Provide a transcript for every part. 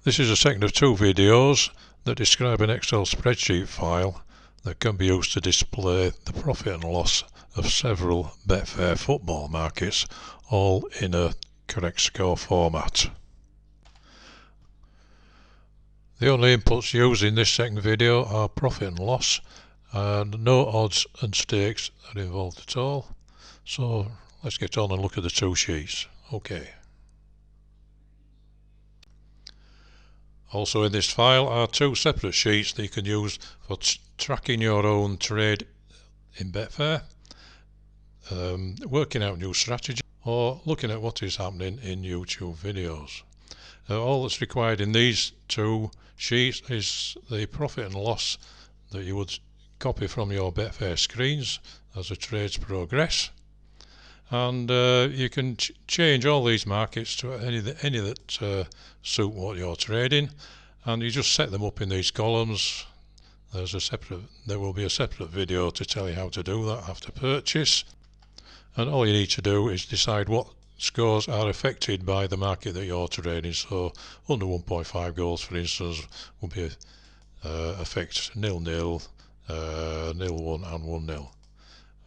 This is a second of two videos that describe an Excel spreadsheet file that can be used to display the profit and loss of several Betfair football markets, all in a correct score format. The only inputs used in this second video are profit and loss, and no odds and stakes are involved at all. So let's get on and look at the two sheets. Okay. Also in this file are two separate sheets that you can use for tracking your own trade in Betfair, working out new strategy, or looking at what is happening in YouTube videos. All that's required in these two sheets is the profit and loss that you would copy from your Betfair screens as the trades progress, and you can change all these markets to any that suit what you're trading, and you just set them up in these columns. There will be a separate video to tell you how to do that after purchase, and all you need to do is decide what scores are affected by the market that you're trading. So under 1.5 goals, for instance, will be affect 0-0, 0-1 and 1-0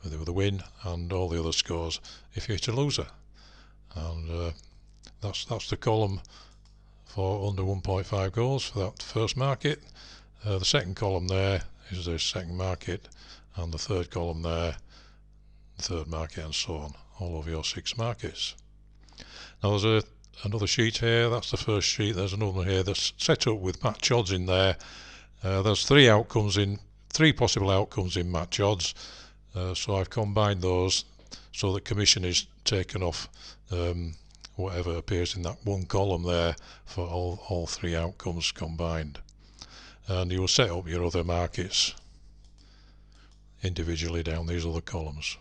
with a win, and all the other scores if you hit a loser. And that's the column for under 1.5 goals for that first market. The second column there is the second market, and the third column there, the third market, and so on, all over your 6 markets. Now there's another sheet here. That's the first sheet. There's another one here that's set up with match odds in there. There's three possible outcomes in match odds. So I've combined those so that commission is taken off whatever appears in that one column there for all three outcomes combined. And you will set up your other markets individually down these other columns.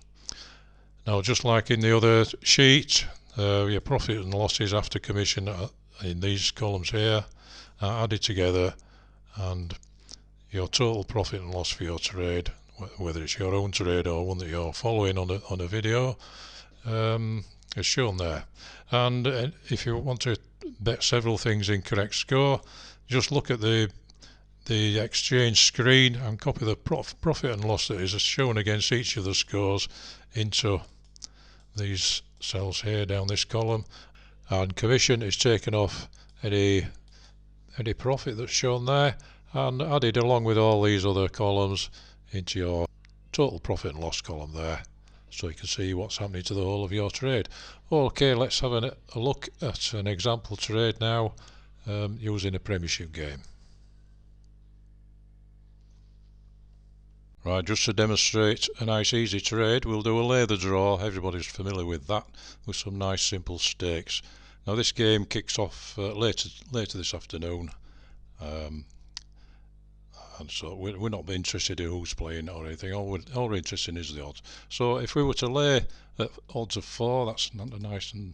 Now, just like in the other sheet, your profit and losses after commission in these columns here are added together, and your total profit and loss for your trade, whether it's your own trade or one that you're following on a video, is shown there. And if you want to bet several things in correct score, just look at the exchange screen and copy the profit and loss that is shown against each of the scores into these cells here down this column, and commission is taken off any profit that's shown there and added along with all these other columns into your total profit and loss column there, so you can see what's happening to the whole of your trade. Okay, let's have a look at an example trade now, using a Premiership game. Right, just to demonstrate a nice easy trade, we'll do a lay the draw. Everybody's familiar with that, with some nice simple stakes. Now this game kicks off later this afternoon, and so we're not interested in who's playing or anything. All we're interested in is the odds. So if we were to lay at odds of 4, that's not nice and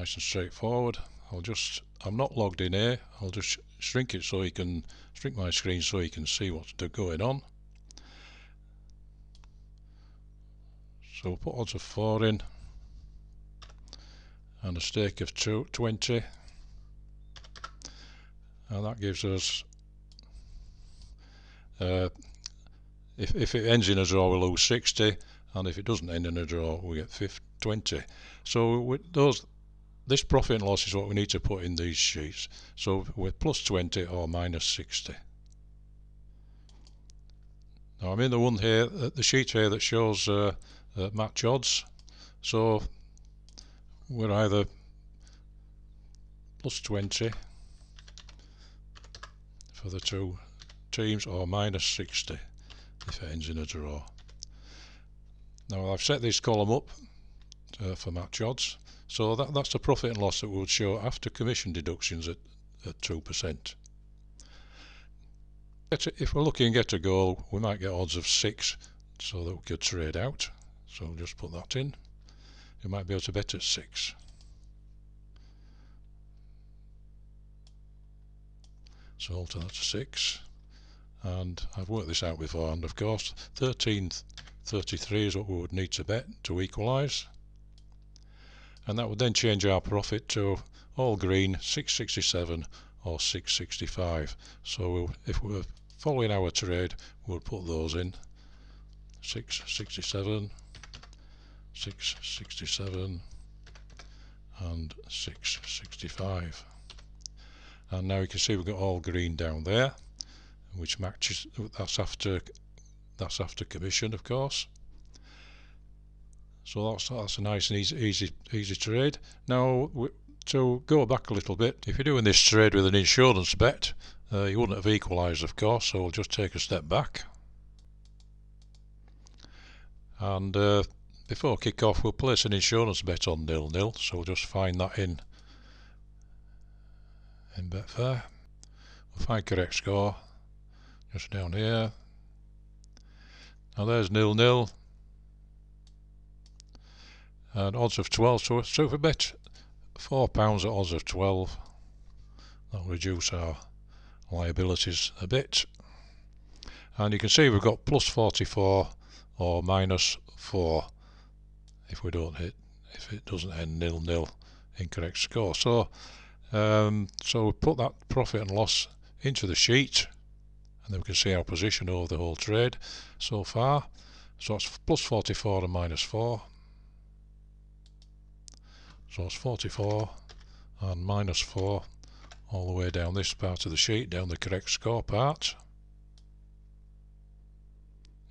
straightforward. I'm not logged in here. I'll just shrink my screen so you can see what's going on. So we'll put odds of 4 in and a stake of 20, and that gives us, if it ends in a draw, we'll lose 60, and if it doesn't end in a draw, we get 20. So this profit and loss is what we need to put in these sheets. So we're plus 20 or minus 60. Now I'm in the one here, the sheet here that shows match odds. So we're either plus 20 for the two teams or minus 60 if it ends in a draw. Now I've set this column up for match odds, so that's the profit and loss that we would show after commission deductions at 2%. If we're looking at a goal, we might get odds of 6 so that we could trade out. So we'll just put that in. You might be able to bet at 6. So alter that to 6. And I've worked this out before, and of course 13.33 is what we would need to bet to equalise. And that would then change our profit to all green, 667 or 665. So if we're following our trade, we'll put those in: 667, 667 and 665. And now you can see we've got all green down there, which matches. That's after commission, of course. So that's a nice and easy trade. Now, to go back a little bit, if you're doing this trade with an insurance bet, you wouldn't have equalised, of course, so we'll just take a step back. And before kick off, we'll place an insurance bet on 0-0, so we'll just find that in Betfair. We'll find correct score just down here. Now there's 0-0 and odds of 12. So if we bet £4 at odds of 12, that'll reduce our liabilities a bit. And you can see we've got plus 44 or minus 4 if it doesn't end 0-0, incorrect score. So we put that profit and loss into the sheet, and then we can see our position over the whole trade so far. So it's plus 44 and minus 4. So it's 44 and minus 4 all the way down this part of the sheet, down the correct score part.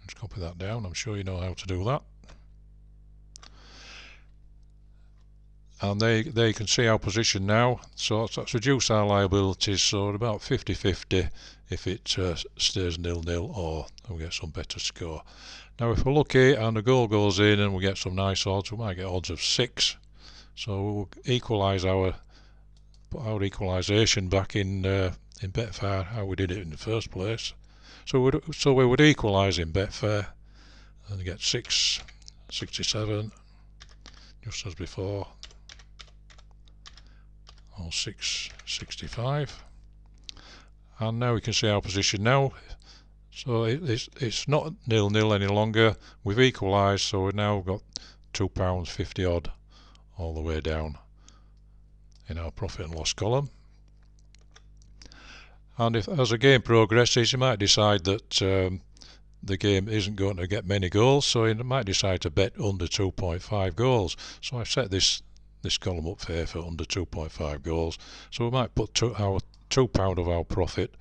Let's copy that down. I'm sure you know how to do that. And there you can see our position now. So that's reduced our liabilities, so at about 50-50 if it stays 0-0 or we get some better score. Now if we're lucky and the goal goes in and we get some nice odds, we might get odds of 6. So we'll equalise put our equalisation back in Betfair, how we did it in the first place. So we would equalise in Betfair and get 667 just as before, or 665. And now we can see our position now. So it's not 0-0 any longer. We've equalised, so we've now got £2.50 odd all the way down in our profit and loss column. And as the game progresses, you might decide that the game isn't going to get many goals, so you might decide to bet under 2.5 goals. So I've set this column up here for under 2.5 goals. So we might put our £2 of our profit,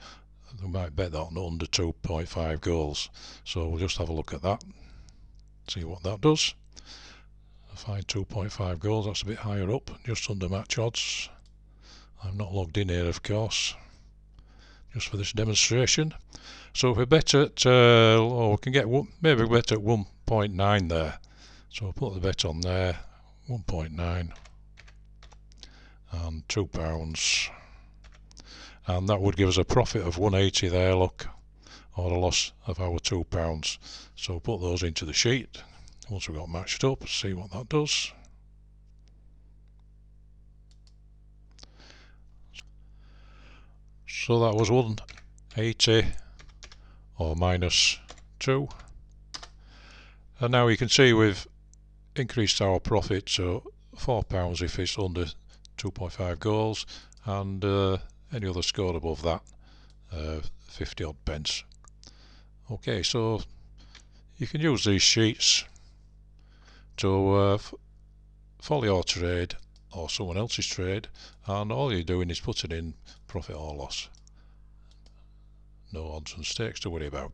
we might bet that on under 2.5 goals. So we'll just have a look at that, see what that does. I find 2.5 goals, that's a bit higher up, just under match odds. I'm not logged in here, of course, just for this demonstration. So if we bet at, we can get maybe we bet at 1.9 there. So we'll put the bet on there, 1.9 and £2, and that would give us a profit of 180 there, look, or a loss of our £2. So we'll put those into the sheet once we've got matched up, see what that does. So that was 180 or minus 2. And now you can see we've increased our profit to £4 if it's under 2.5 goals, and any other score above that, 50 odd pence. Okay, so you can use these sheets to follow your trade or someone else's trade, and all you're doing is putting in profit or loss. No odds and stakes to worry about.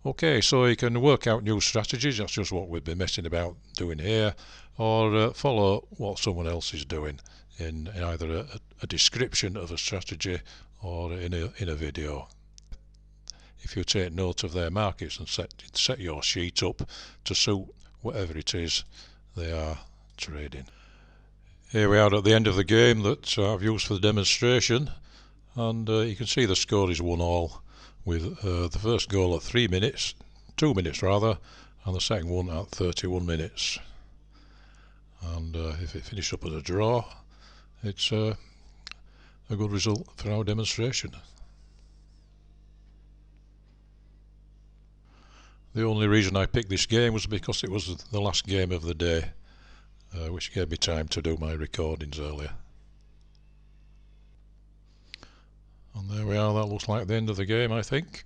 Okay, so you can work out new strategies, that's just what we've been messing about doing here, or follow what someone else is doing in either a description of a strategy or in a video. If you take note of their markets and set your sheet up to suit whatever it is they are trading. Here we are at the end of the game that I've used for the demonstration, and you can see the score is 1-1 with the first goal at 2 minutes rather, and the second one at 31 minutes. And if it finished up as a draw, it's a good result for our demonstration. The only reason I picked this game was because it was the last game of the day, which gave me time to do my recordings earlier. we are, that looks like the end of the game, I think.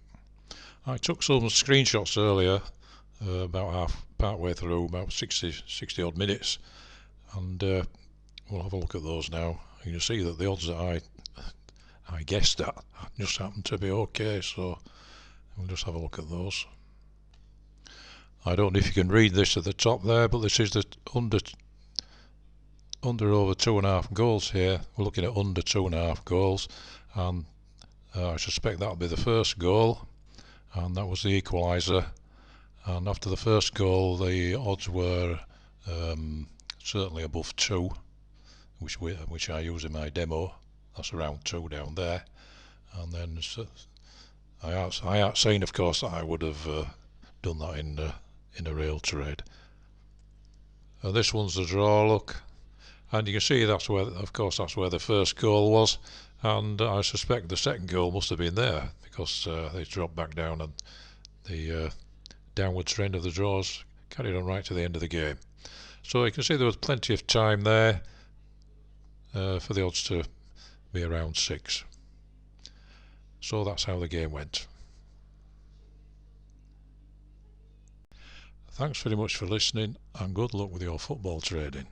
I took some screenshots earlier, about part way through, about 60 odd minutes, and we'll have a look at those now. You can see that the odds that I guessed at just happened to be okay, so we'll just have a look at those. I don't know if you can read this at the top there, but this is the under over 2.5 goals here. We're looking at under 2.5 goals, and I suspect that'll be the first goal, and that was the equaliser. And after the first goal, the odds were certainly above 2, which I use in my demo. That's around 2 down there. And then I ain't saying, of course, that I would have done that in a real trade. This one's the draw, look, and you can see that's where, of course, that's where the first goal was, and I suspect the second goal must have been there because they dropped back down, and the downward trend of the draws carried on right to the end of the game. So you can see there was plenty of time there for the odds to be around 6. So that's how the game went. Thanks very much for listening, and good luck with your football trading.